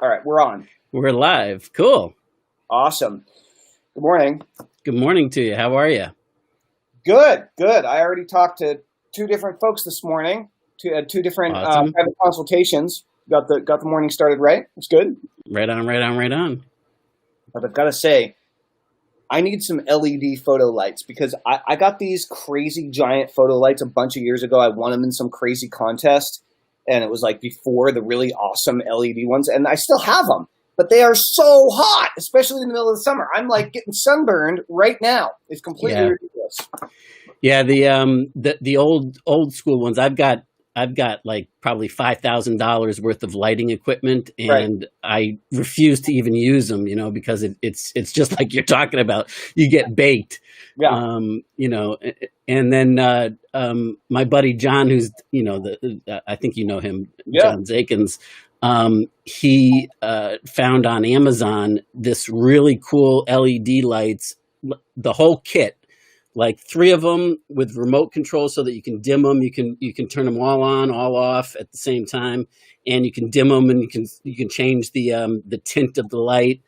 All right, we're on. We're live. Cool. Awesome. Good morning. Good morning to you. How are you? Good, good. I already talked to two different folks this morning, two different Awesome. private consultations. Got the morning started right. It's good. Right on, right on, right on. But I've got to say, I need some LED photo lights because I got these crazy giant photo lights a bunch of years ago. I won them in some crazy contest, and it was like before the really awesome LED ones, and I still have them. But they are so hot, especially in the middle of the summer. I'm like getting sunburned right now. It's completely ridiculous. Yeah, the old school ones. I've got like probably $5,000 worth of lighting equipment, and I refuse to even use them, because it's just like you're talking about. You get baked, and then my buddy John, who's I think you know him, John Zakins. He found on Amazon this really cool LED lights, the whole kit. Like 3 of them with remote control so that you can dim them. You can turn them all on, all off at the same time, and you can dim them and you can change the tint of the light.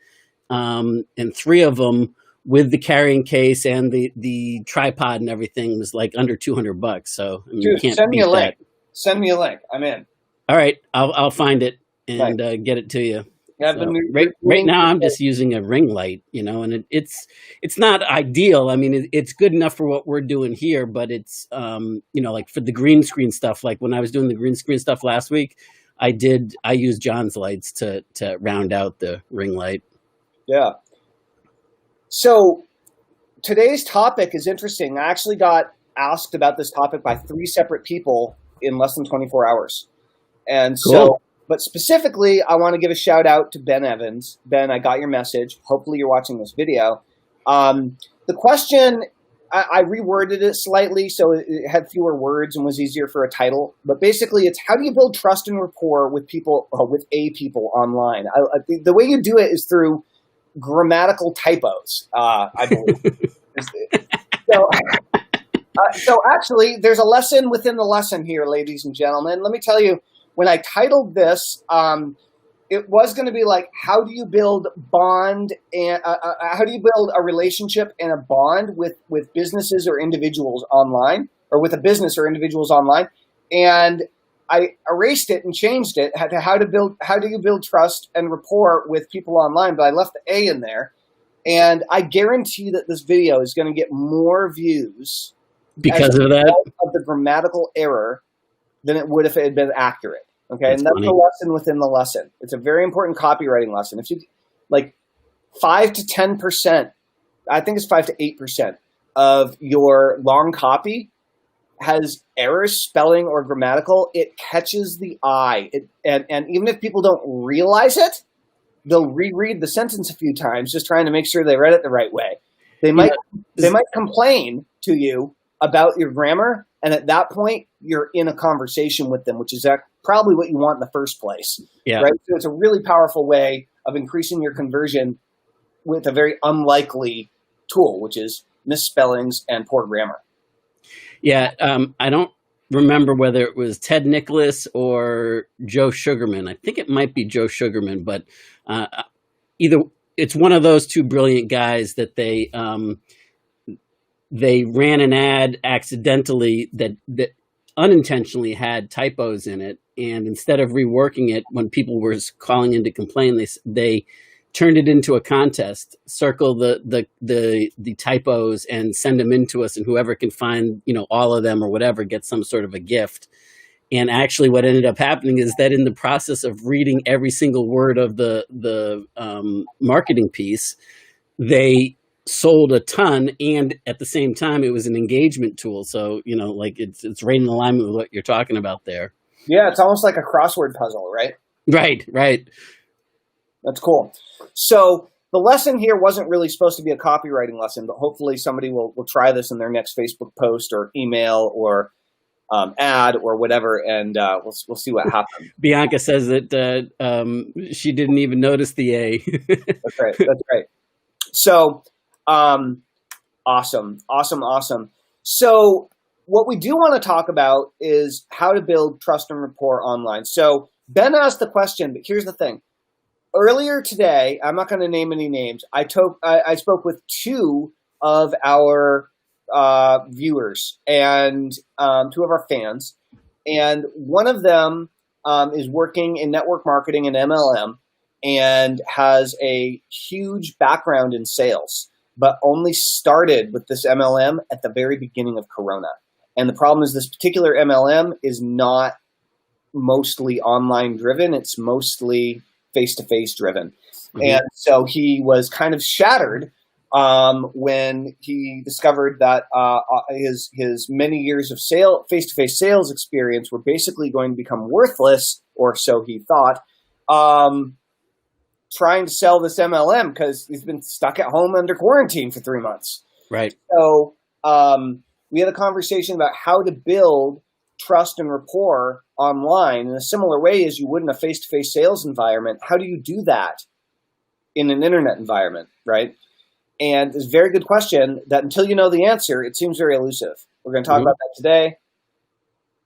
And 3 of them with the carrying case and the tripod and everything was like under $200. So I mean, dude, you can't send me beat a link. that. Send me a link. I'm in. All right, I'll find it and get it to you. Yeah, so right now I'm just using a ring light, and it's not ideal. I mean, it's good enough for what we're doing here, but it's like for the green screen stuff. Like when I was doing the green screen stuff last week, I used John's lights to round out the ring light. Yeah. So today's topic is interesting. I actually got asked about this topic by 3 separate people in less than 24 hours, and cool. But specifically, I want to give a shout out to Ben Evans. Ben, I got your message. Hopefully you're watching this video. The question, I reworded it slightly so it had fewer words and was easier for a title. But basically, it's how do you build trust and rapport with people, people online? I think the way you do it is through grammatical typos, I believe. So actually, there's a lesson within the lesson here, ladies and gentlemen. Let me tell you, when I titled this, it was going to be like, how do you build bond and how do you build a relationship and a bond with businesses or individuals online, or with a business or individuals online? And I erased it and changed it to how do you build trust and rapport with people online? But I left the A in there, and I guarantee that this video is going to get more views because of that, of the grammatical error, than it would if it had been accurate. Okay, that's and that's funny. the lesson within the lesson. It's a very important copywriting lesson. If you 5 to 10%, I think it's 5 to 8% of your long copy has errors, spelling or grammatical, it catches the eye. And even if people don't realize it, they'll reread the sentence a few times just trying to make sure they read it the right way. They might complain to you about your grammar, and at that point, you're in a conversation with them, which is probably what you want in the first place. Yeah. Right? So it's a really powerful way of increasing your conversion with a very unlikely tool, which is misspellings and poor grammar. Yeah, I don't remember whether it was Ted Nicholas or Joe Sugarman. I think it might be Joe Sugarman, but either it's one of those 2 brilliant guys that they ran an ad accidentally that unintentionally had typos in it, and instead of reworking it when people were calling in to complain, they turned it into a contest. Circle the typos and send them in to us, and whoever can find all of them or whatever gets some sort of a gift. And actually, what ended up happening is that in the process of reading every single word of the marketing piece, they sold a ton, and at the same time it was an engagement tool, so it's right in alignment with what you're talking about there. Yeah, it's almost like a crossword puzzle, right? Right. That's cool. So the lesson here wasn't really supposed to be a copywriting lesson, but hopefully somebody will try this in their next Facebook post or email or ad or whatever, and we'll see what happens. Bianca says that she didn't even notice the A. That's right. So awesome. So what we do want to talk about is how to build trust and rapport online. So Ben asked the question, but here's the thing. earlier today, I'm not going to name any names. I spoke with two of our viewers and two of our fans, and one of them is working in network marketing and MLM and has a huge background in sales, but only started with this MLM at the very beginning of Corona. And the problem is this particular MLM is not mostly online driven. It's mostly face-to-face driven. Mm-hmm. And so he was kind of shattered when he discovered that his many years of face-to-face sales experience were basically going to become worthless, or so he thought, trying to sell this MLM because he's been stuck at home under quarantine for 3 months. Right. So we had a conversation about how to build trust and rapport online in a similar way as you would in a face-to-face sales environment. How do you do that in an internet environment, right? And it's a very good question that until you know the answer, it seems very elusive. We're going to talk about that today.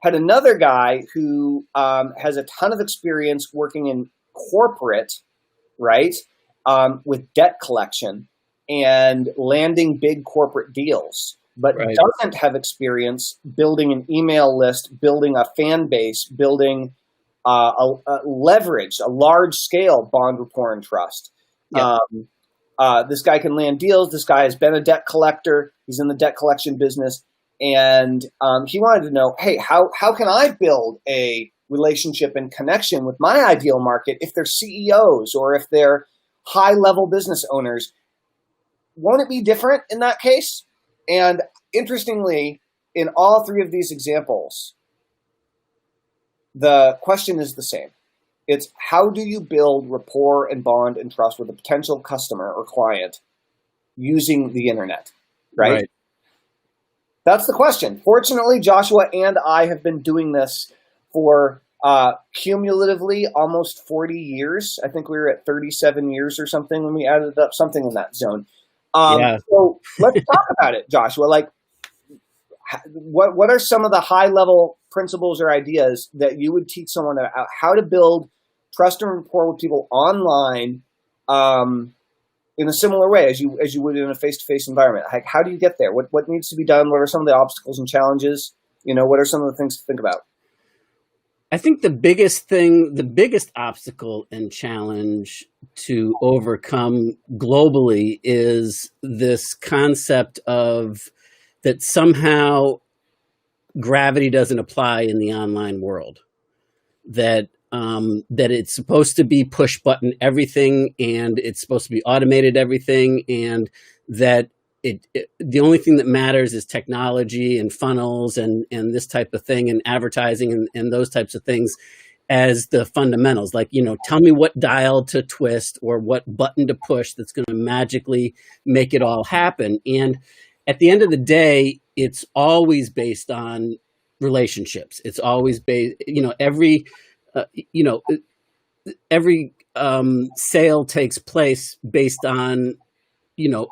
Had another guy who has a ton of experience working in corporate, right, with debt collection and landing big corporate deals, but doesn't have experience building an email list, building a fan base, building a leverage, a large-scale bond, rapport, and trust. Yep. This guy can land deals. This guy has been a debt collector. He's in the debt collection business. And he wanted to know, hey, how can I build a relationship and connection with my ideal market if they're CEOs or if they're high-level business owners? Won't it be different in that case? And interestingly, in all three of these examples, the question is the same. It's how do you build rapport and bond and trust with a potential customer or client using the internet, right? That's the question. Fortunately, Joshua and I have been doing this for cumulatively almost 40 years. I think we were at 37 years or something when we added up, something in that zone. So let's talk about it, Joshua. Like, what are some of the high-level principles or ideas that you would teach someone about how to build trust and rapport with people online in a similar way as you would in a face-to-face environment? How do you get there? What needs to be done? What are some of the obstacles and challenges? What are some of the things to think about? I think the biggest obstacle and challenge to overcome globally is this concept of that somehow gravity doesn't apply in the online world. That it's supposed to be push button everything, and it's supposed to be automated everything, and that the only thing that matters is technology and funnels and this type of thing and advertising and those types of things as the fundamentals. Like, tell me what dial to twist or what button to push that's going to magically make it all happen. And at the end of the day, it's always based on relationships. It's always based, every sale takes place based on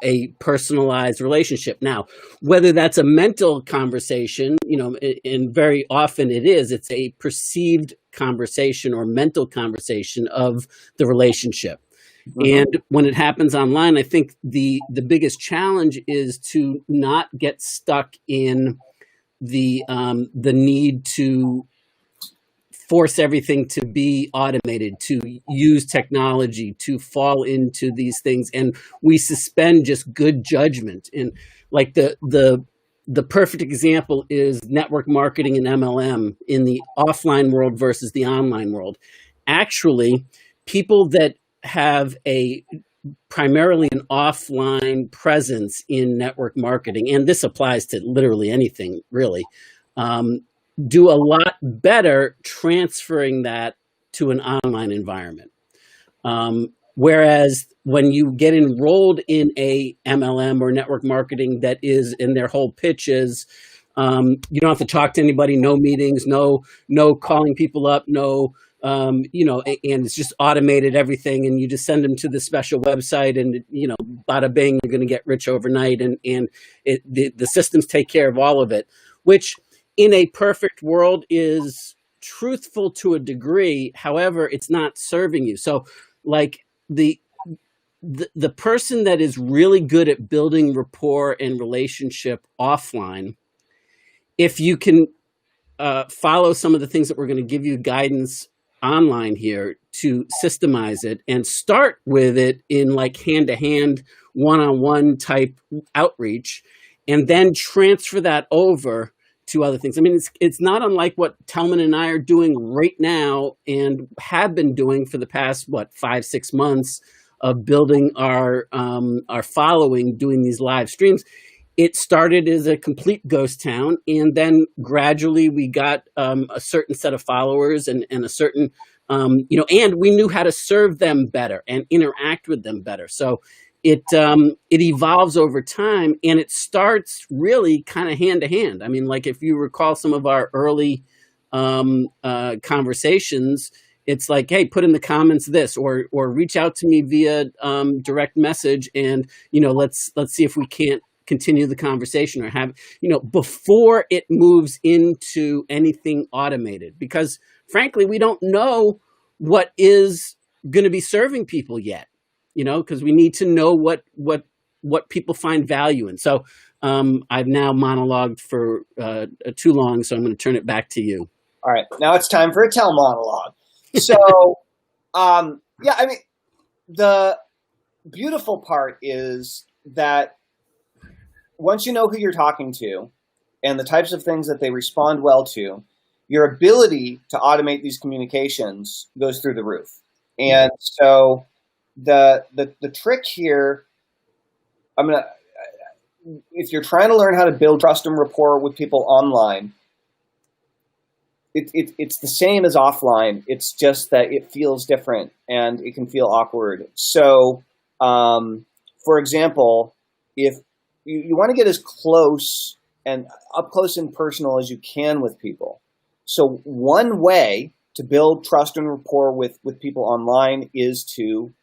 a personalized relationship. Now, whether that's a mental conversation, and very often it's a perceived conversation or mental conversation of the relationship. Mm-hmm. And when it happens online, I think the biggest challenge is to not get stuck in the need to force everything to be automated, to use technology, to fall into these things. And we suspend just good judgment. And like the perfect example is network marketing and MLM in the offline world versus the online world. Actually, people that have primarily an offline presence in network marketing, and this applies to literally anything really, do a lot better transferring that to an online environment. Whereas when you get enrolled in a MLM or network marketing that is in their whole pitch is, you don't have to talk to anybody, no meetings, no calling people up, and it's just automated everything. And you just send them to the special website and, bada bing, you're going to get rich overnight. And the systems take care of all of it, which in a perfect world is truthful to a degree. However, it's not serving you. So like the the person that is really good at building rapport and relationship offline, if you can follow some of the things that we're going to give you guidance online here to systemize it and start with it in like hand-to-hand, one-on-one type outreach, and then transfer that over to other things. I mean, it's not unlike what Telman and I are doing right now and have been doing for the past, 5-6 months of building our following, doing these live streams. It started as a complete ghost town, and then gradually we got a certain set of followers and a certain, and we knew how to serve them better and interact with them better. So it evolves over time, and it starts really kind of hand to hand. I mean, like if you recall some of our early conversations, it's like, hey, put in the comments this, or reach out to me via direct message, and let's see if we can't continue the conversation or have, before it moves into anything automated. Because frankly, we don't know what is going to be serving people yet, because we need to know what people find value in. So I've now monologued for too long, so I'm going to turn it back to you. All right, now it's time for a tell monologue. So, the beautiful part is that once you know who you're talking to and the types of things that they respond well to, your ability to automate these communications goes through the roof. And so the trick here, if you're trying to learn how to build trust and rapport with people online, it's the same as offline. It's just that it feels different and it can feel awkward. So, for example, if you want to get as close and up close and personal as you can with people. So one way to build trust and rapport with people online is to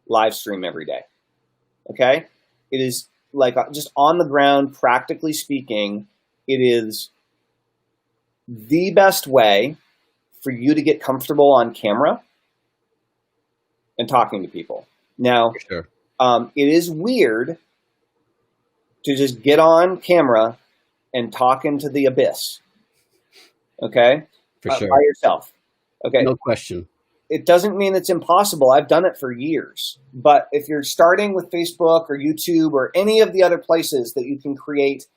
live stream every day. Okay? It is like just on the ground, practically speaking, it is the best way for you to get comfortable on camera and talking to people. Now, sure. It is weird to just get on camera and talk into the abyss. Okay? For sure. By yourself. Okay. No question. It doesn't mean it's impossible. I've done it for years. But if you're starting with Facebook or YouTube or any of the other places that you can create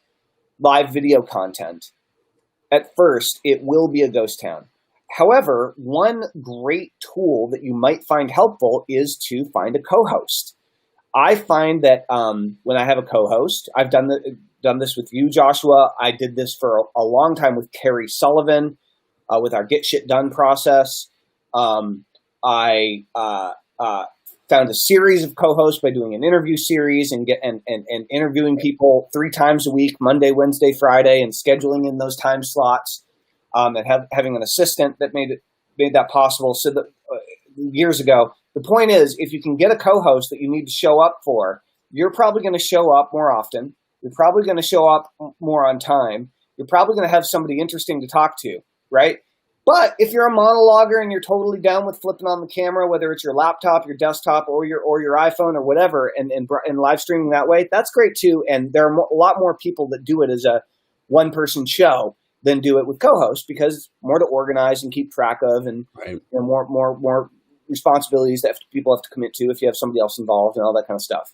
live video content, at first, it will be a ghost town. However, one great tool that you might find helpful is to find a co-host. I find that when I have a co-host, I've done this with you, Joshua. I did this for a long time with Carrie Sullivan, with our Get Shit Done process. I found a series of co-hosts by doing an interview series and interviewing people 3 times a week, Monday, Wednesday, Friday, and scheduling in those time slots, and having an assistant that made that possible. So that years ago. The point is, if you can get a co-host that you need to show up for, you're probably going to show up more often. You're probably going to show up more on time. You're probably going to have somebody interesting to talk to, right? But if you're a monologuer and you're totally down with flipping on the camera, whether it's your laptop, your desktop, or your iPhone or whatever, and live streaming that way, that's great too. And there are a lot more people that do it as a one-person show than do it with co-hosts, because it's more to organize and keep track of, and right. More responsibilities that people have to commit to if you have somebody else involved and all that kind of stuff.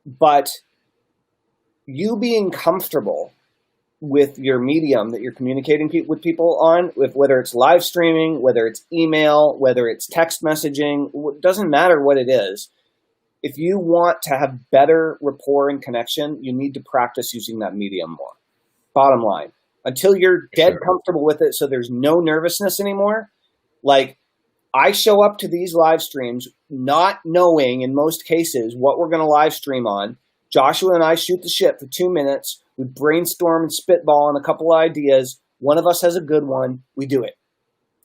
But you being comfortable with your medium that you're communicating with people on, whether it's live streaming, whether it's email, whether it's text messaging, it doesn't matter what it is. If you want to have better rapport and connection, you need to practice using that medium more. Bottom line. Until you're dead comfortable with it, so there's no nervousness anymore. Like, I show up to these live streams not knowing, in most cases, what we're going to live stream on. Joshua and I shoot the shit for 2 minutes. We brainstorm and spitball on a couple of ideas. One of us has a good one. We do it.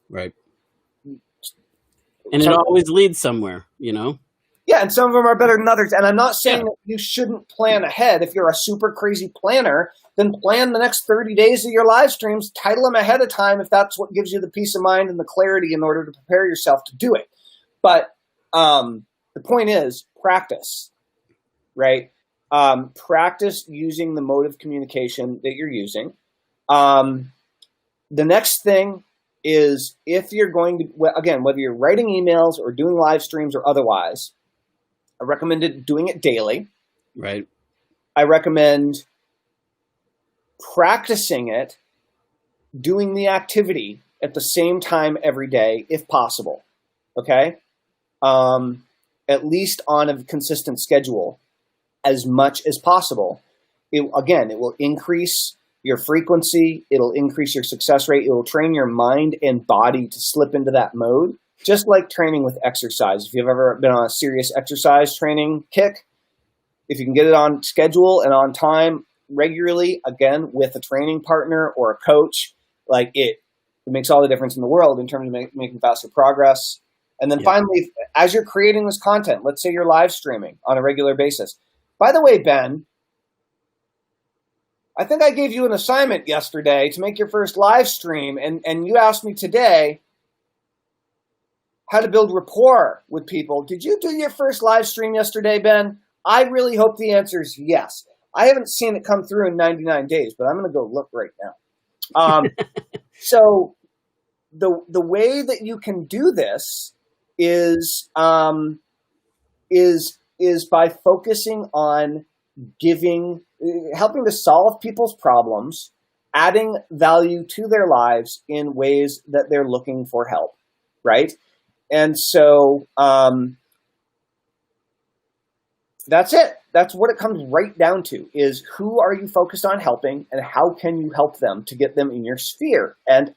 Right. And it always leads somewhere, Yeah, and some of them are better than others. And I'm not saying that you shouldn't plan ahead. If you're a super crazy planner, then plan the next 30 days of your live streams, title them ahead of time if that's what gives you the peace of mind and the clarity in order to prepare yourself to do it. But the point is practice, right? Practice using the mode of communication that you're using. The next thing is, if you're going to, again, whether you're writing emails or doing live streams or otherwise, I recommend doing it daily. Right. I recommend practicing it, doing the activity at the same time every day, if possible. Okay? At least on a consistent schedule, as much as possible. It will increase your frequency. It'll increase your success rate. It will train your mind and body to slip into that mode, just like training with exercise. If you've ever been on a serious exercise training kick, if you can get it on schedule and on time regularly, again, with a training partner or a coach, like it makes all the difference in the world in terms of making faster progress. And then finally, as you're creating this content, let's say you're live streaming on a regular basis. By the way, Ben, I think I gave you an assignment yesterday to make your first live stream, and you asked me today how to build rapport with people. Did you do your first live stream yesterday, Ben? I really hope the answer is yes. I haven't seen it come through in 99 days, but I'm going to go look right now. So the way that you can do this is by focusing on helping to solve people's problems, adding value to their lives in ways that they're looking for help, right? And so that's it. That's what it comes right down to, is who are you focused on helping and how can you help them to get them in your sphere, and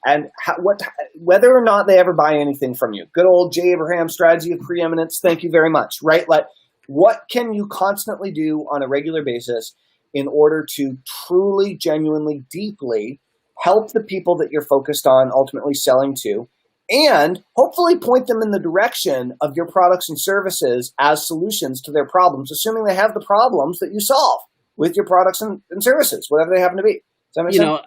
whether or not they ever buy anything from you. Good old J. Abraham strategy of preeminence. Thank you very much, right? Like, what can you constantly do on a regular basis in order to truly, genuinely, deeply help the people that you're focused on ultimately selling to, and hopefully point them in the direction of your products and services as solutions to their problems, assuming they have the problems that you solve with your products and services, whatever they happen to be. Does that make sense?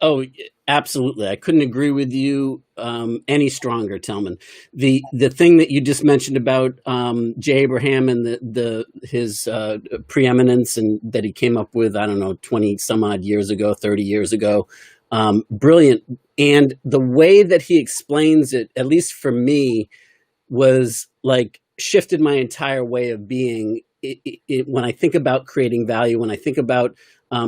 Oh, absolutely. I couldn't agree with you any stronger, Tillman. The thing that you just mentioned about J. Abraham and his preeminence, and that he came up with, 20 some odd years ago, 30 years ago, brilliant. And the way that he explains it, at least for me, was like shifted my entire way of being. When I think about creating value, when I think about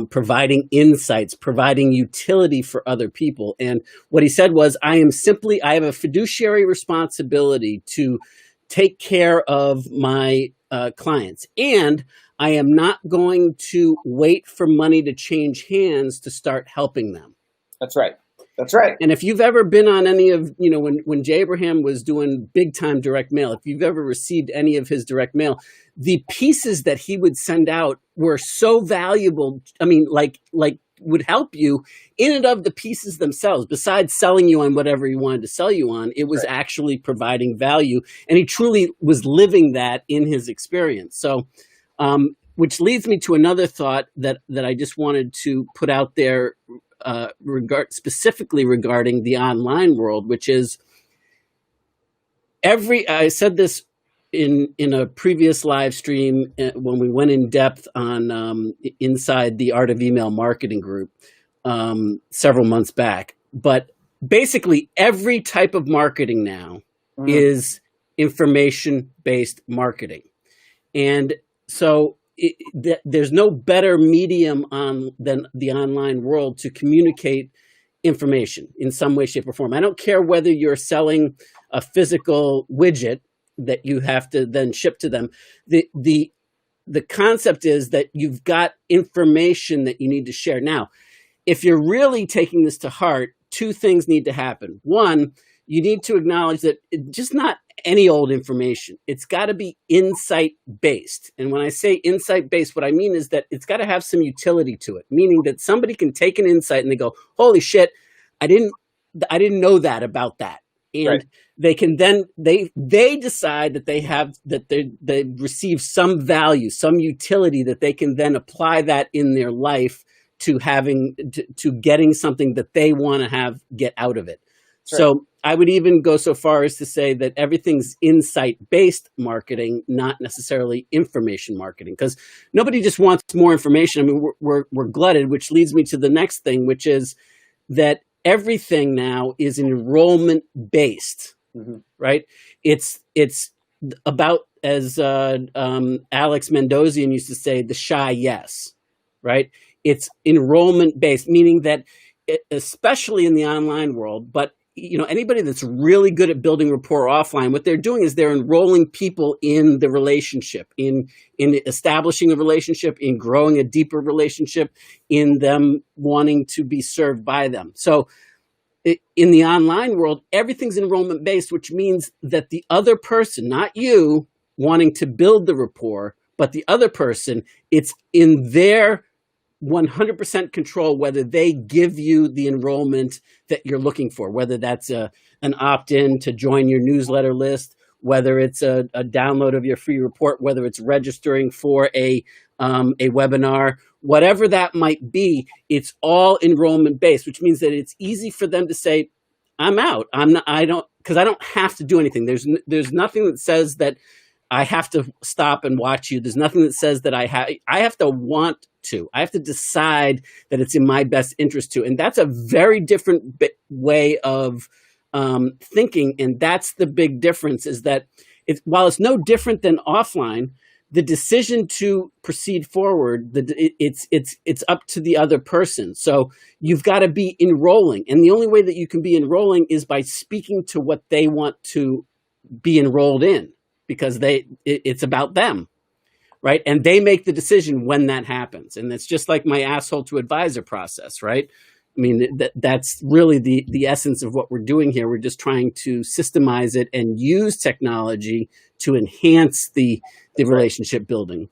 providing insights, providing utility for other people. And what he said was, I have a fiduciary responsibility to take care of my clients. And I am not going to wait for money to change hands to start helping them. That's right. That's right. And if you've ever been on any of, when J. Abraham was doing big time direct mail, if you've ever received any of his direct mail, the pieces that he would send out were so valuable. I mean, like would help you in and of the pieces themselves. Besides selling you on whatever he wanted to sell you on, it was actually providing value. And he truly was living that in his experience. So, which leads me to another thought that I just wanted to put out there, specifically regarding the online world, which is I said this in a previous live stream when we went in depth on inside the Art of Email Marketing group several months back. But basically every type of marketing now is information-based marketing. And so there's no better medium than the online world to communicate information in some way, shape, or form. I don't care whether you're selling a physical widget that you have to then ship to them. The concept is that you've got information that you need to share. Now, if you're really taking this to heart, two things need to happen. One, you need to acknowledge that it's just not any old information. It's got to be insight-based. And when I say insight-based, what I mean is that it's got to have some utility to it, meaning that somebody can take an insight and they go, holy shit, I didn't know that about that. And they can then, they decide that they receive some value, some utility that they can then apply that in their life to getting something that they want to get out of it. So I would even go so far as to say that everything's insight-based marketing, not necessarily information marketing, because nobody just wants more information. I mean, we're glutted, which leads me to the next thing, which is that everything now is enrollment based, right? It's about, as Alex Mendosian used to say, the shy yes, right? It's enrollment based, meaning that especially in the online world, but anybody that's really good at building rapport offline, what they're doing is they're enrolling people in the relationship, in establishing a relationship, in growing a deeper relationship, in them wanting to be served by them. So in the online world, everything's enrollment based, which means that the other person, not you wanting to build the rapport, but the other person, it's in their 100% control whether they give you the enrollment that you're looking for, whether that's an opt-in to join your newsletter list, whether it's a download of your free report, whether it's registering for a webinar, whatever that might be. It's all enrollment based, which means that it's easy for them to say, I'm out. Because I don't have to do anything. There's nothing that says that I have to stop and watch you. There's nothing that says that I have to want to. I have to decide that it's in my best interest to. And that's a very different way of thinking. And that's the big difference, is that while it's no different than offline, the decision to proceed forward, it's up to the other person. So you've got to be enrolling. And the only way that you can be enrolling is by speaking to what they want to be enrolled in, because it's about them, right? And they make the decision when that happens. And it's just like my asshole to advisor process, right? I mean, that's really the essence of what we're doing here. We're just trying to systemize it and use technology to enhance the relationship building.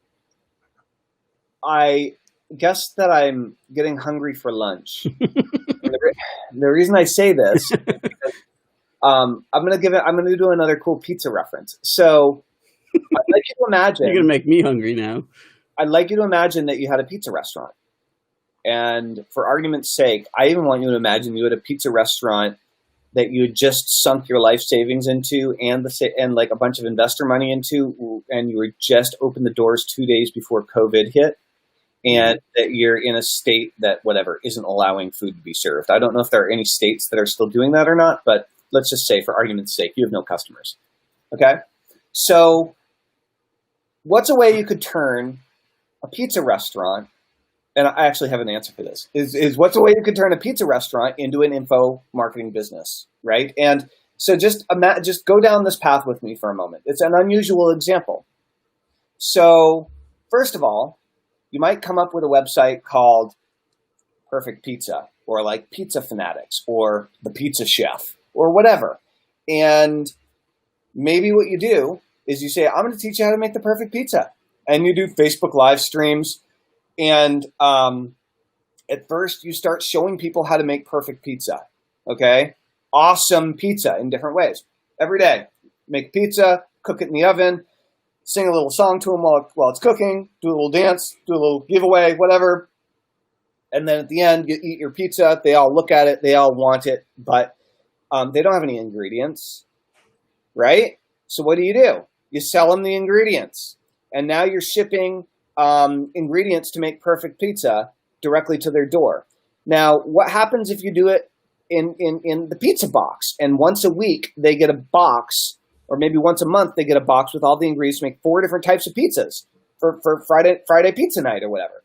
I guess that I'm getting hungry for lunch. The reason I say this, I'm going to do another cool pizza reference. So I'd like you to imagine. You're going to make me hungry now. I'd like you to imagine that you had a pizza restaurant. And for argument's sake, I even want you to imagine you had a pizza restaurant that you had just sunk your life savings into and like a bunch of investor money into, and you were just opened the doors 2 days before COVID hit, and that you're in a state that isn't allowing food to be served. I don't know if there are any states that are still doing that or not, but let's just say for argument's sake, you have no customers. Okay? So what's a way you could turn a pizza restaurant, and I actually have an answer for this, is what's a way you could turn a pizza restaurant into an info marketing business, right? And so just go down this path with me for a moment. It's an unusual example. So first of all, you might come up with a website called Perfect Pizza, or like Pizza Fanatics, or The Pizza Chef, or whatever. And maybe what you do is you say, I'm going to teach you how to make the perfect pizza. And you do Facebook live streams. And at first, you start showing people how to make perfect pizza, okay? Awesome pizza in different ways. Every day, make pizza, cook it in the oven, sing a little song to them while it's cooking, do a little dance, do a little giveaway, whatever. And then at the end, you eat your pizza. They all look at it. They all want it, but they don't have any ingredients, right? So what do? You sell them the ingredients. And now you're shipping ingredients to make perfect pizza directly to their door. Now, what happens if you do it in the pizza box? And once a week, they get a box, or maybe once a month, they get a box with all the ingredients to make 4 different types of pizzas for Friday pizza night or whatever.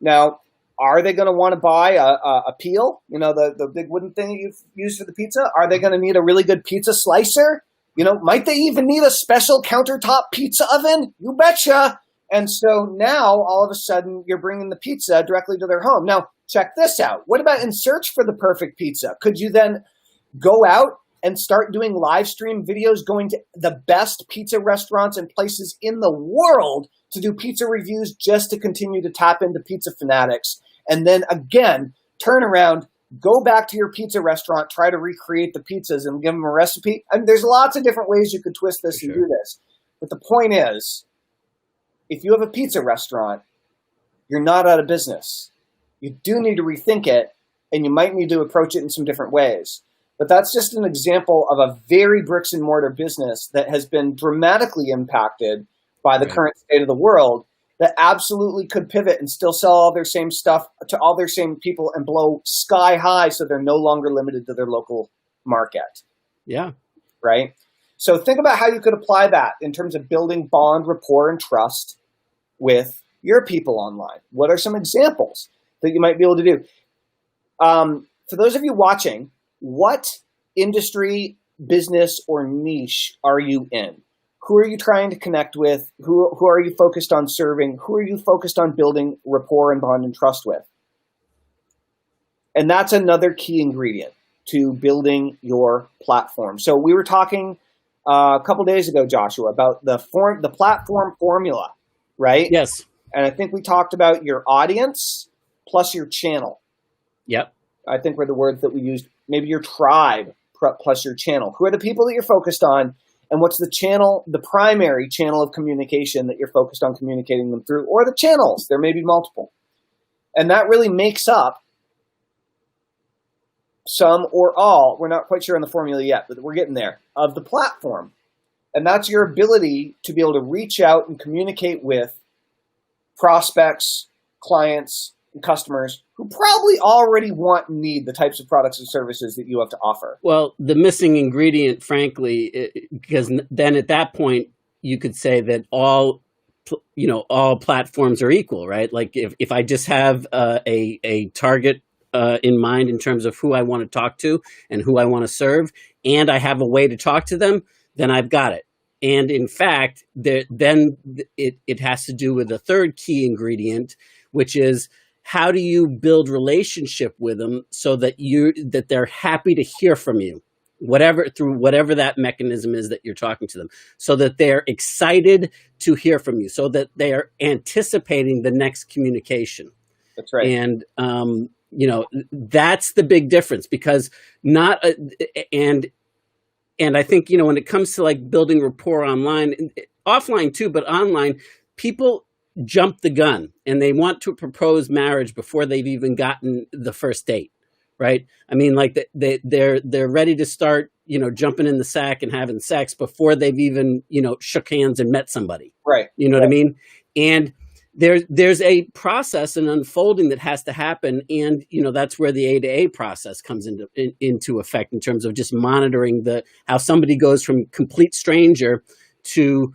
Now, are they going to want to buy a peel? The big wooden thing that you use for the pizza? Are they going to need a really good pizza slicer? Might they even need a special countertop pizza oven? You betcha. And so now, all of a sudden, you're bringing the pizza directly to their home. Now, check this out. What about in search for the perfect pizza? Could you then go out and start doing live stream videos, going to the best pizza restaurants and places in the world to do pizza reviews just to continue to tap into pizza fanatics? And then again, turn around, go back to your pizza restaurant, try to recreate the pizzas and give them a recipe. I mean, there's lots of different ways you could twist this and do this. But the point is, if you have a pizza restaurant, you're not out of business. You do need to rethink it, and you might need to approach it in some different ways. But that's just an example of a very bricks and mortar business that has been dramatically impacted by the current state of the world, that absolutely could pivot and still sell all their same stuff to all their same people and blow sky high, so they're no longer limited to their local market. Yeah. Right? So think about how you could apply that in terms of building bond, rapport, and trust with your people online. What are some examples that you might be able to do? For those of you watching, what industry, business, or niche are you in? Who are you trying to connect with? Who are you focused on serving? Who are you focused on building rapport and bond and trust with? And that's another key ingredient to building your platform. So we were talking a couple days ago, Joshua, about the platform formula, right? Yes. And I think we talked about your audience plus your channel. Yep. I think were the words that we used. Maybe your tribe plus your channel. Who are the people that you're focused on? And what's the channel, the primary channel of communication that you're focused on communicating them through? Or the channels, there may be multiple. And that really makes up some or all, we're not quite sure on the formula yet, but we're getting there, of the platform. And that's your ability to be able to reach out and communicate with prospects, clients, and customers who probably already want and need the types of products and services that you have to offer. Well, the missing ingredient, frankly, because then at that point you could say that all platforms are equal, right? Like if I just have a target in mind in terms of who I want to talk to and who I want to serve, and I have a way to talk to them, then I've got it. And in fact, then it has to do with the third key ingredient, which is, how do you build relationship with them so that they're happy to hear from you, through whatever that mechanism is that you're talking to them, so that they're excited to hear from you, so that they are anticipating the next communication. That's right. And that's the big difference, because and I think, when it comes to like building rapport online, offline too, but online, people jump the gun and they want to propose marriage before they've even gotten the first date, right? I mean, like they're ready to start, jumping in the sack and having sex before they've even, shook hands and met somebody. Right. You know what I mean? And there's a process and unfolding that has to happen. And, that's where the A to A process comes into effect, in terms of just monitoring how somebody goes from complete stranger to,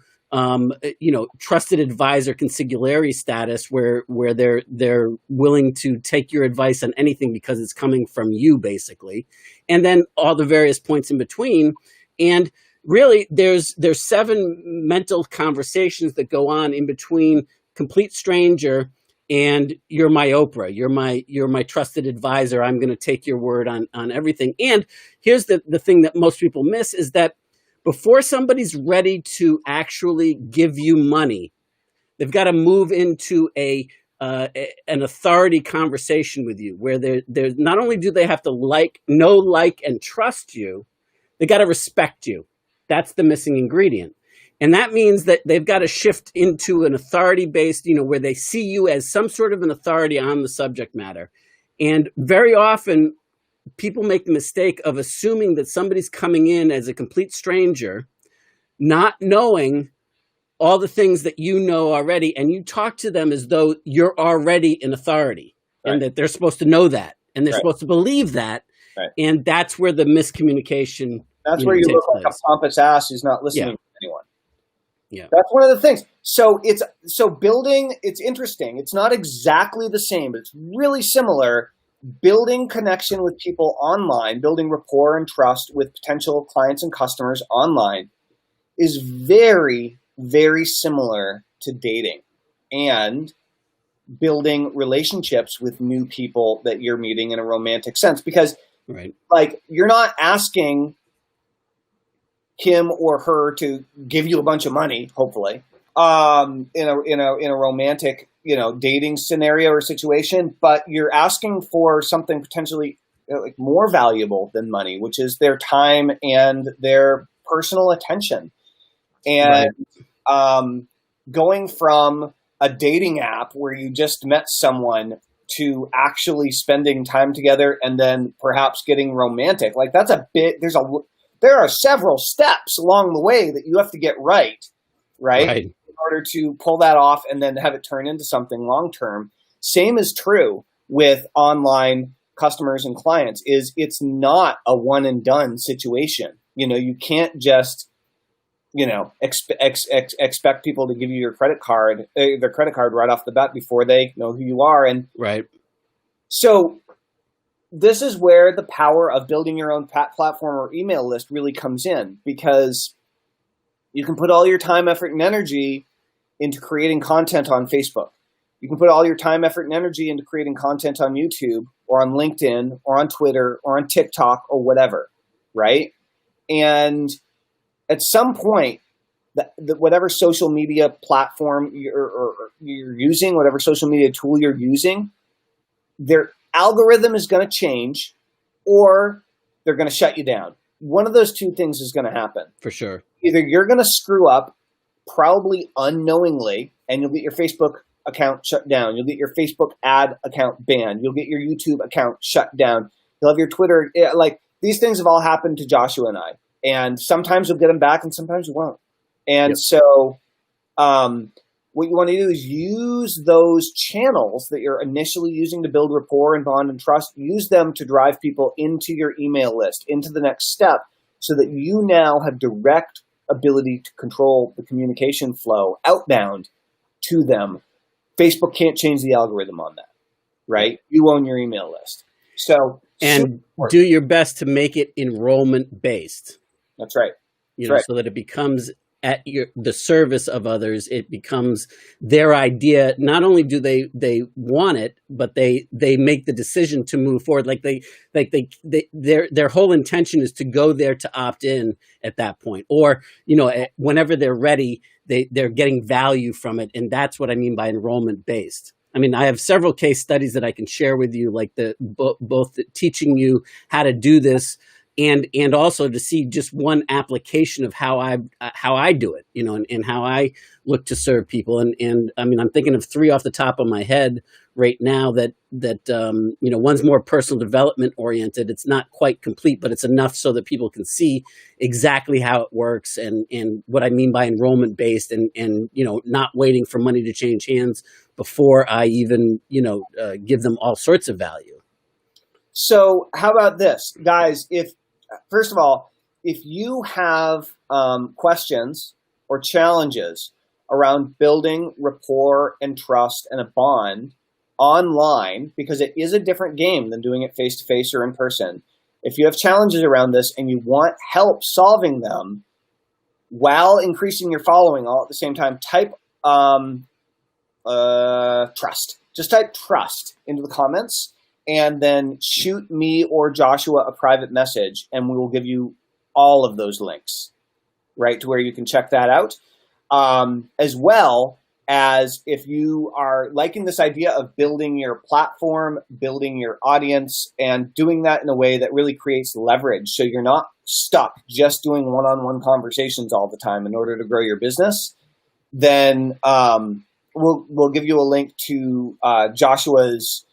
trusted advisor consigliere status, where they're willing to take your advice on anything because it's coming from you, basically. And then all the various points in between. And really there's 7 mental conversations that go on in between complete stranger and you're my Oprah, you're my trusted advisor, I'm going to take your word on everything. And here's the thing that most people miss, is that before somebody's ready to actually give you money, they've got to move into an authority conversation with you, where they're not only do they have to know, like, and trust you, they got to respect you. That's the missing ingredient. And that means that they've got to shift into an authority-based, where they see you as some sort of an authority on the subject matter. And very often, people make the mistake of assuming that somebody's coming in as a complete stranger, not knowing all the things that you know already, and you talk to them as though you're already an authority, right, and that they're supposed to know that, and they're supposed to believe that, right, and that's where the miscommunication. That's where you look like a pompous ass who's not listening to anyone. Yeah, that's one of the things. So building. It's interesting. It's not exactly the same, but it's really similar. Building connection with people online, building rapport and trust with potential clients and customers online is very, very similar to dating and building relationships with new people that you're meeting in a romantic sense. Because like, you're not asking him or her to give you a bunch of money, hopefully, in a romantic, dating scenario or situation, but you're asking for something potentially like more valuable than money, which is their time and their personal attention. And going from a dating app where you just met someone to actually spending time together and then perhaps getting romantic. Like that's a bit, there are several steps along the way that you have to get right? In order to pull that off and then have it turn into something long-term. Same is true with online customers and clients. It's not a one and done situation. You can't just, expect people to give you their credit card right off the bat before they know who you are. And so this is where the power of building your own platform or email list really comes in, because you can put all your time, effort, and energy into creating content on Facebook. You can put all your time, effort, and energy into creating content on YouTube or on LinkedIn or on Twitter or on TikTok or whatever, right? And at some point, whatever social media platform you're using, whatever social media tool you're using, their algorithm is going to change, or they're going to shut you down. One of those two things is going to happen. For sure. Either you're going to screw up, probably unknowingly, and you'll get your Facebook account shut down. You'll get your Facebook ad account banned. You'll get your YouTube account shut down. You'll have your Twitter. Like, these things have all happened to Joshua and I. And sometimes you'll get them back and sometimes you won't. And so what you want to do is use those channels that you're initially using to build rapport and bond and trust, use them to drive people into your email list, into the next step, so that you now have direct ability to control the communication flow outbound to them. Facebook can't change the algorithm on that, right? You own your email list. So, and do your best to make it enrollment based. That's right. So that it becomes at the service of others. It becomes their idea. Not only do they want it, but they make the decision to move forward. Their whole intention is to go there to opt in at that point, or whenever they're ready, they're getting value from it, and that's what I mean by enrollment based. I mean, I have several case studies that I can share with you, like both teaching you how to do this, and also to see just one application of how I do it, and how I look to serve people. And I mean, I'm thinking of 3 off the top of my head right now that one's more personal development oriented. It's not quite complete, but it's enough so that people can see exactly how it works and what I mean by enrollment based, and not waiting for money to change hands before I even, give them all sorts of value. So how about this, guys? First of all, if you have questions or challenges around building rapport and trust and a bond online, because it is a different game than doing it face-to-face or in person. If you have challenges around this and you want help solving them while increasing your following all at the same time, type trust. Just type trust into the comments and then shoot me or Joshua a private message, and we will give you all of those links, right, to where you can check that out. As well as if you are liking this idea of building your platform, building your audience, and doing that in a way that really creates leverage, so you're not stuck just doing one-on-one conversations all the time in order to grow your business, then we'll give you a link to Joshua's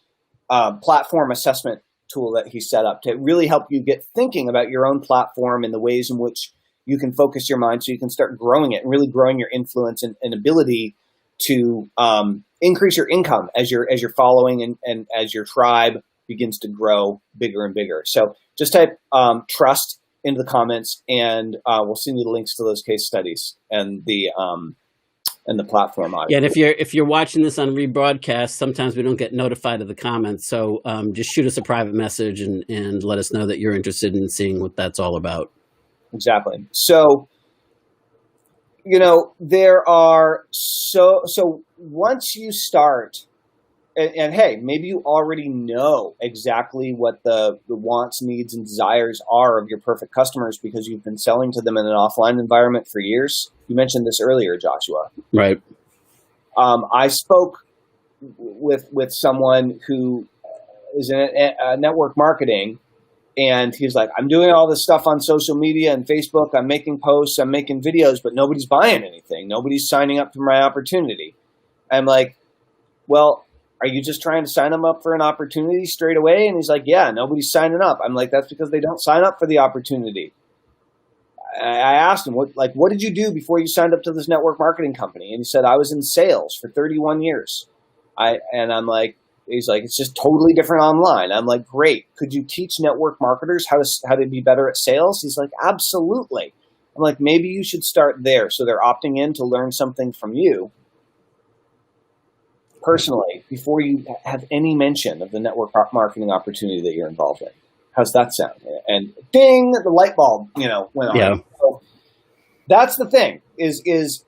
platform assessment tool that he set up to really help you get thinking about your own platform and the ways in which you can focus your mind so you can start growing it and really growing your influence and ability to increase your income as your following and as your tribe begins to grow bigger and bigger. So just type trust into the comments, and we'll send you the links to those case studies and the platform audio. Yeah, and if you're watching this on rebroadcast, sometimes we don't get notified of the comments. So just shoot us a private message and let us know that you're interested in seeing what that's all about. Exactly. So, there are so once you start, and hey, maybe you already know exactly what the wants, needs, and desires are of your perfect customers because you've been selling to them in an offline environment for years. You mentioned this earlier, Joshua. Right. I spoke with someone who is in network marketing, and he's like, I'm doing all this stuff on social media and Facebook. I'm making posts, I'm making videos, but nobody's buying anything. Nobody's signing up for my opportunity. I'm like, well, Are you just trying to sign them up for an opportunity straight away? And he's like, yeah, nobody's signing up. I'm like, that's because they don't sign up for the opportunity. I asked him, what did you do before you signed up to this network marketing company? And he said, I was in sales for 31 years. I'm like, he's like, it's just totally different online. I'm like, great. Could you teach network marketers how to be better at sales? He's like, absolutely. I'm like, maybe you should start there. So they're opting in to learn something from you personally before you have any mention of the network marketing opportunity that you're involved in. How's that sound? And ding, the light bulb, went on. Yeah. So that's the thing is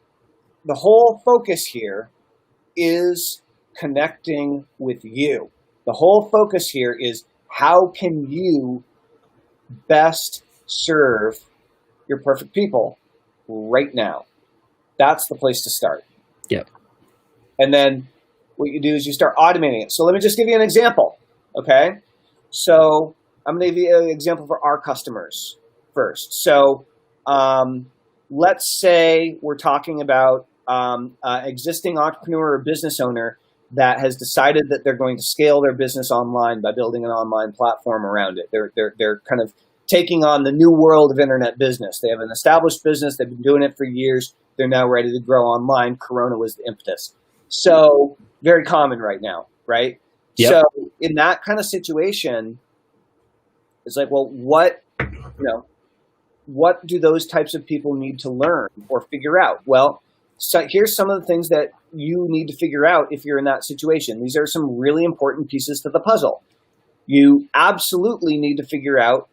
the whole focus here is connecting with you. The whole focus here is how can you best serve your perfect people right now? That's the place to start. Yep. And then what you do is you start automating it. So let me just give you an example. Okay. So I'm going to give you an example for our customers first. So let's say we're talking about existing entrepreneur or business owner that has decided that they're going to scale their business online by building an online platform around it. They're kind of taking on the new world of internet business. They have an established business. They've been doing it for years. They're now ready to grow online. Corona was the impetus. So very common right now, right? Yep. So in that kind of situation, it's like, well, what do those types of people need to learn or figure out? Well, so here's some of the things that you need to figure out if you're in that situation. These are some really important pieces to the puzzle. You absolutely need to figure out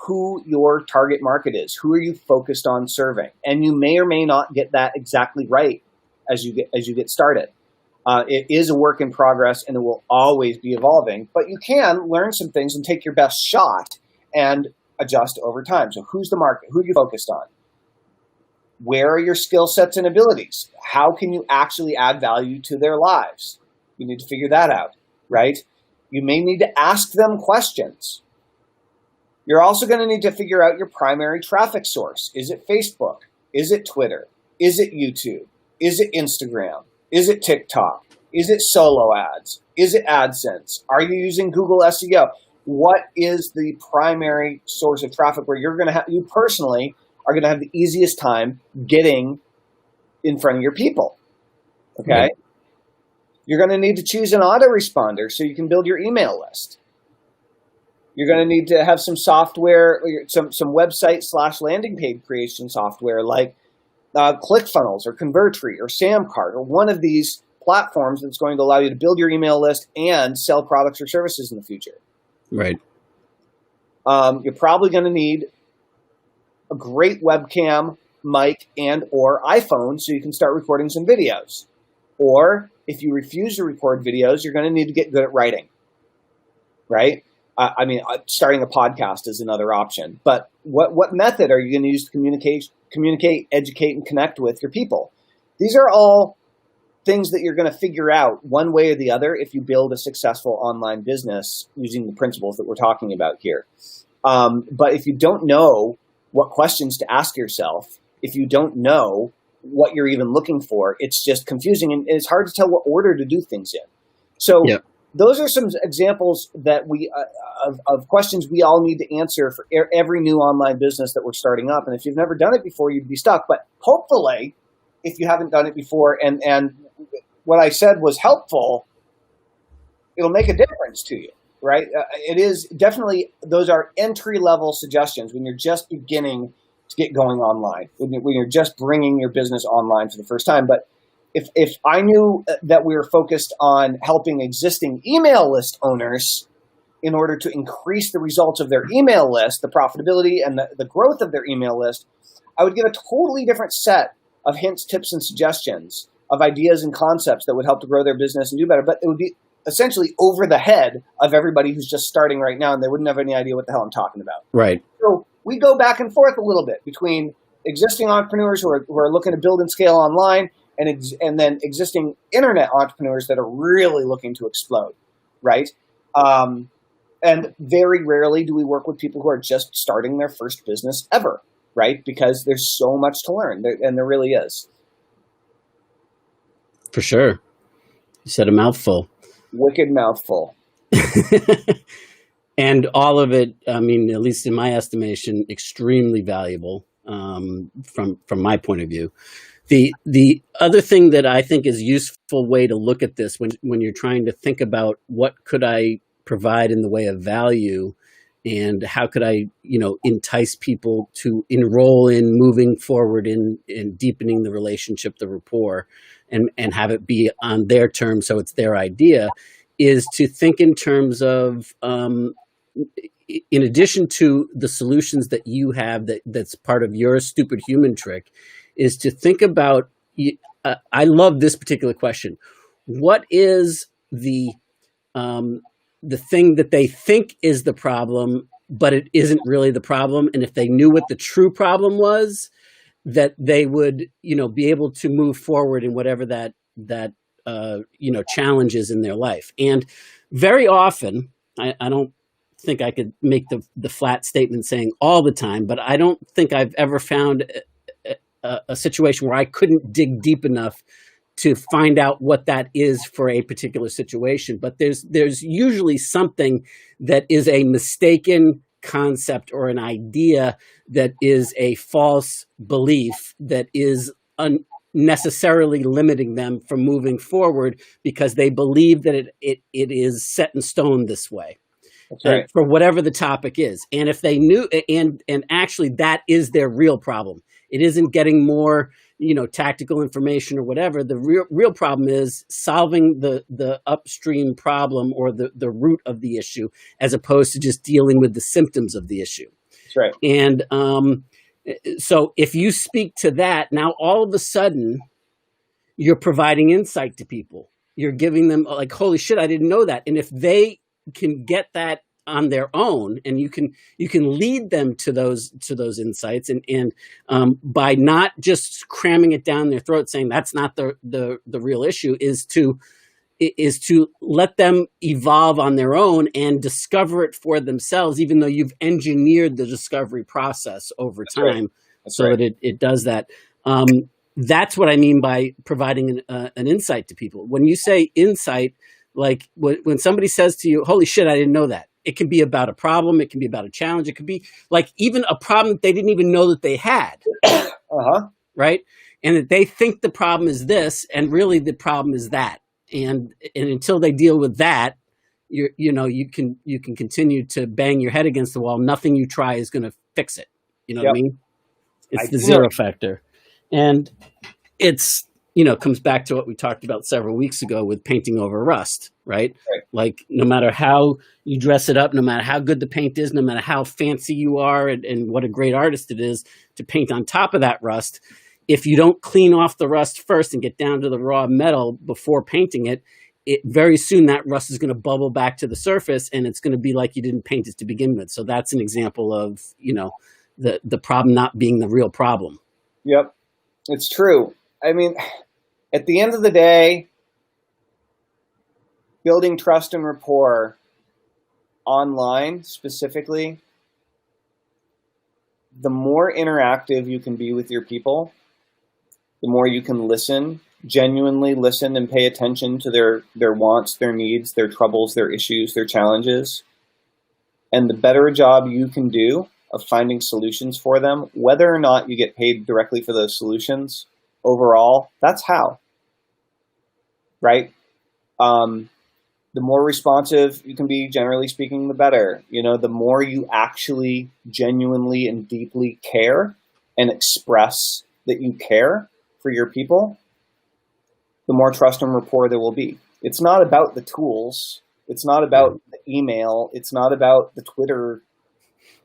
who your target market is. Who are you focused on serving? And you may or may not get that exactly right as you get started. It is a work in progress and it will always be evolving, but you can learn some things and take your best shot and adjust over time. So who's the market? Who are you focused on? Where are your skill sets and abilities? How can you actually add value to their lives? You need to figure that out, right? You may need to ask them questions. You're also going to need to figure out your primary traffic source. Is it Facebook? Is it Twitter? Is it YouTube? Is it Instagram? Is it TikTok? Is it solo ads? Is it AdSense? Are you using Google SEO? What is the primary source of traffic where you personally are going to have the easiest time getting in front of your people? Okay. Right. You're going to need to choose an autoresponder so you can build your email list. You're going to need to have some software, some website / landing page creation software like ClickFunnels or Convertri or Samcart or one of these platforms that's going to allow you to build your email list and sell products or services in the future. Right. You're probably going to need a great webcam, mic, and or iPhone so you can start recording some videos. Or if you refuse to record videos, you're going to need to get good at writing, right? Starting a podcast is another option. But what method are you going to use to communicate, educate, and connect with your people? These are all things that you're going to figure out one way or the other if you build a successful online business using the principles that we're talking about here. But if you don't know what questions to ask yourself, if you don't know what you're even looking for, it's just confusing and it's hard to tell what order to do things in. So those are some examples that of questions we all need to answer for every new online business that we're starting up. And if you've never done it before, you'd be stuck. But hopefully, if you haven't done it before and what I said was helpful, it'll make a difference to you, right? It is definitely, those are entry-level suggestions when you're just beginning to get going online, when you're just bringing your business online for the first time. But if I knew that we were focused on helping existing email list owners in order to increase the results of their email list, the profitability and the growth of their email list, I would give a totally different set of hints, tips, and suggestions of ideas and concepts that would help to grow their business and do better. But it would be essentially over the head of everybody who's just starting right now, and they wouldn't have any idea what the hell I'm talking about. Right. So we go back and forth a little bit between existing entrepreneurs who are looking to build and scale online and then existing internet entrepreneurs that are really looking to explode, right? And very rarely do we work with people who are just starting their first business ever, right? Because there's so much to learn, and there really is. For sure. You said a mouthful. wicked mouthful. And all of it, I mean, at least in my estimation, extremely valuable from my point of view. The other thing that I think is a useful way to look at this when you're trying to think about what could I provide in the way of value and how could I, entice people to enroll in moving forward in deepening the relationship, the rapport, and have it be on their terms so it's their idea, is to think in terms of, in addition to the solutions that you have that's part of your stupid human trick, is to think about, I love this particular question. What is the thing that they think is the problem, but it isn't really the problem? And if they knew what the true problem was, that they would, be able to move forward in whatever that challenge is in their life. And very often, I don't think I could make the flat statement saying all the time, but I don't think I've ever found a situation where I couldn't dig deep enough to find out what that is for a particular situation. But there's usually something that is a mistaken concept or an idea that is a false belief that is unnecessarily limiting them from moving forward because they believe that it is set in stone this way. That's right. For whatever the topic is. And if they knew, and actually that is their real problem. It isn't getting more, tactical information or whatever. The real problem is solving the upstream problem or the root of the issue, as opposed to just dealing with the symptoms of the issue. That's right. And so if you speak to that, now all of a sudden you're providing insight to people. You're giving them like, holy shit, I didn't know that. And if they can get that on their own, and you can lead them to those insights, and by not just cramming it down their throat, saying that's not the real issue, is to let them evolve on their own and discover it for themselves, even though you've engineered the discovery process over time. That's right. That it does that. That's what I mean by providing an insight to people. When you say insight, like when somebody says to you, holy shit, I didn't know that. It can be about a problem. It can be about a challenge. It could be like even a problem that they didn't even know that they had. Right. And that they think the problem is this, and really the problem is that. And until they deal with that, you can continue to bang your head against the wall. Nothing you try is going to fix it. You know what I mean? It's the zero factor. And it's, comes back to what we talked about several weeks ago with painting over rust, right? Like no matter how you dress it up, no matter how good the paint is, no matter how fancy you are and what a great artist it is to paint on top of that rust, if you don't clean off the rust first and get down to the raw metal before painting it, very soon that rust is going to bubble back to the surface, and it's going to be like you didn't paint it to begin with. So that's an example of, the problem not being the real problem. Yep, it's true. I mean, at the end of the day, building trust and rapport online specifically, the more interactive you can be with your people, the more you can genuinely listen and pay attention to their wants, their needs, their troubles, their issues, their challenges. And the better a job you can do of finding solutions for them, whether or not you get paid directly for those solutions, overall, that's how, right? The more responsive you can be, generally speaking, the better. The more you actually genuinely and deeply care and express that you care for your people, the more trust and rapport there will be. It's not about the tools. It's not about the email. It's not about the Twitter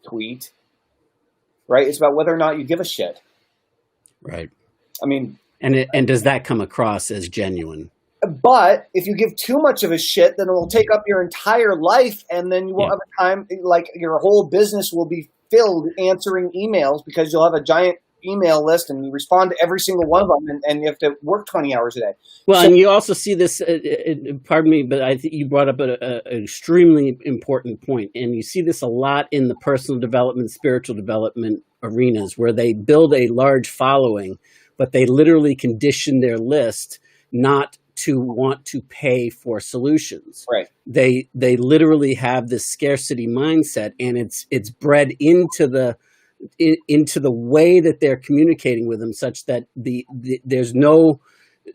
tweet, right? It's about whether or not you give a shit. Right. I mean, and does that come across as genuine? But if you give too much of a shit, then it will take up your entire life, and then you won't have a time. Like your whole business will be filled answering emails because you'll have a giant email list and you respond to every single one of them, and you have to work 20 hours a day. Well, and you also see this. Pardon me, but I think you brought up an extremely important point, and you see this a lot in the personal development, spiritual development arenas, where they build a large following, but they literally condition their list not to want to pay for solutions. Right. They literally have this scarcity mindset, and it's bred into the way that they're communicating with them, such that there's no,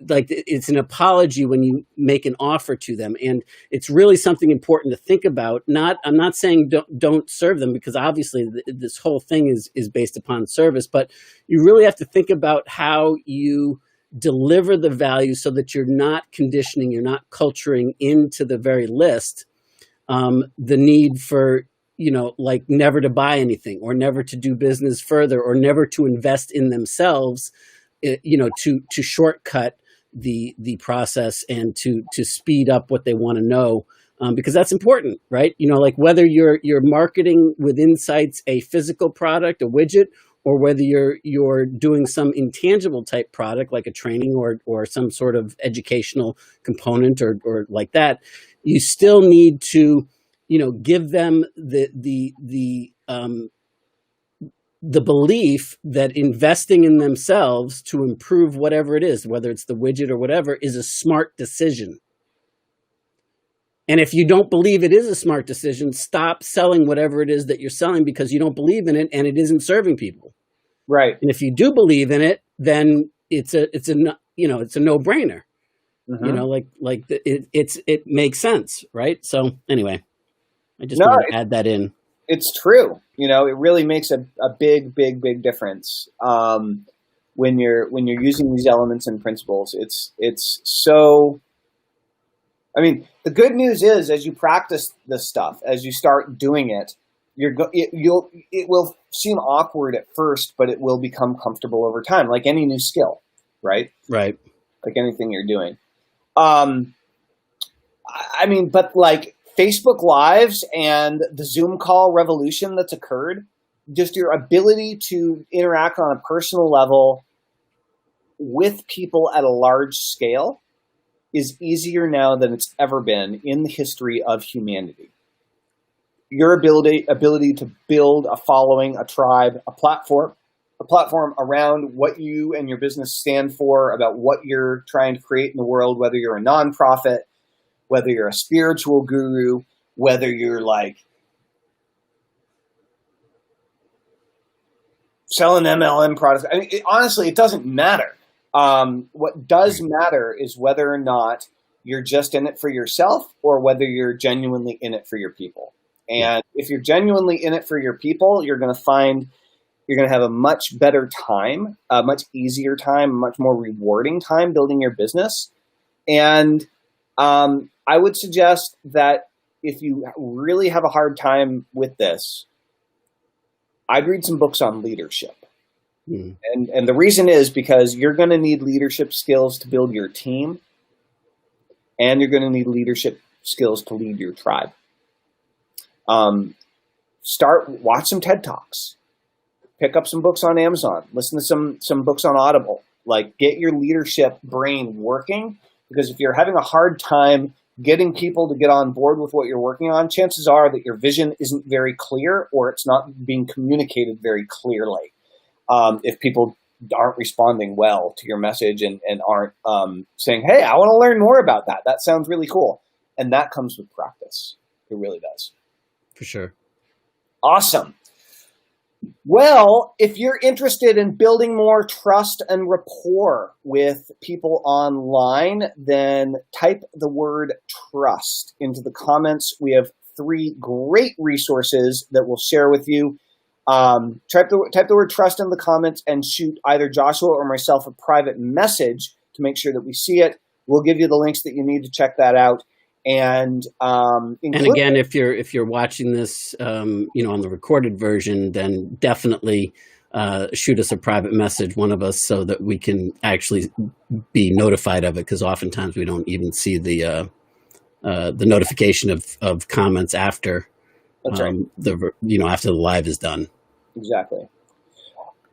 like, it's an apology when you make an offer to them. And it's really something important to think about. I'm not saying don't serve them, because obviously this whole thing is based upon service, but you really have to think about how you deliver the value so that you're not conditioning, you're not culturing into the very list the need for, like, never to buy anything, or never to do business further, or never to invest in themselves, to shortcut the process and to speed up what they want to know, because that's important, right? Like, whether you're marketing with insights a physical product, a widget, or whether you're doing some intangible type product like a training or some sort of educational component or like that, you still need to give them the belief that investing in themselves to improve whatever it is, whether it's the widget or whatever, is a smart decision. And if you don't believe it is a smart decision, stop selling whatever it is that you're selling, because you don't believe in it and it isn't serving people. Right. And if you do believe in it, then it's a no-brainer. Mm-hmm. It makes sense, right? So anyway, I just wanted to add that in. It's true. It really makes a big difference when you're using these elements and principles. It's so. I mean, the good news is, as you practice this stuff, as you start doing it, it will seem awkward at first, but it will become comfortable over time, like any new skill, right? Right. Like anything you're doing. I mean, but like Facebook Lives and the Zoom call revolution that's occurred, just your ability to interact on a personal level with people at a large scale is easier now than it's ever been in the history of humanity. Your ability to build a following, a tribe, a platform around what you and your business stand for, about what you're trying to create in the world, whether you're a nonprofit, whether you're a spiritual guru, whether you're like selling MLM products. I mean, honestly, it doesn't matter. What does matter is whether or not you're just in it for yourself, or whether you're genuinely in it for your people. And if you're genuinely in it for your people, you're going to find you're going to have a much better time, a much easier time, a much more rewarding time building your business. And I would suggest that if you really have a hard time with this, I'd read some books on leadership. Mm. And the reason is because you're going to need leadership skills to build your team, and you're going to need leadership skills to lead your tribe. Watch some TED Talks, pick up some books on Amazon, listen to some books on Audible, like get your leadership brain working, because if you're having a hard time getting people to get on board with what you're working on, chances are that your vision isn't very clear, or it's not being communicated very clearly. If people aren't responding well to your message and aren't saying, hey, I want to learn more about that. That sounds really cool. And that comes with practice. It really does. For sure. Awesome. Well, if you're interested in building more trust and rapport with people online, then type the word trust into the comments. We have 3 great resources that we'll share with you. Type the word trust in the comments and shoot either Joshua or myself a private message to make sure that we see it. We'll give you the links that you need to check that out. And again, if you're watching this, on the recorded version, then definitely shoot us a private message, one of us, so that we can actually be notified of it. Because oftentimes we don't even see the notification of comments after after the live is done. Exactly.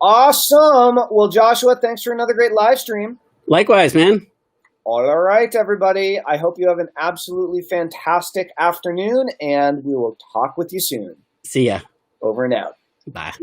Awesome. Well, Joshua, thanks for another great live stream. Likewise, man. All right, everybody. I hope you have an absolutely fantastic afternoon, and we will talk with you soon. See ya. Over and out. Bye.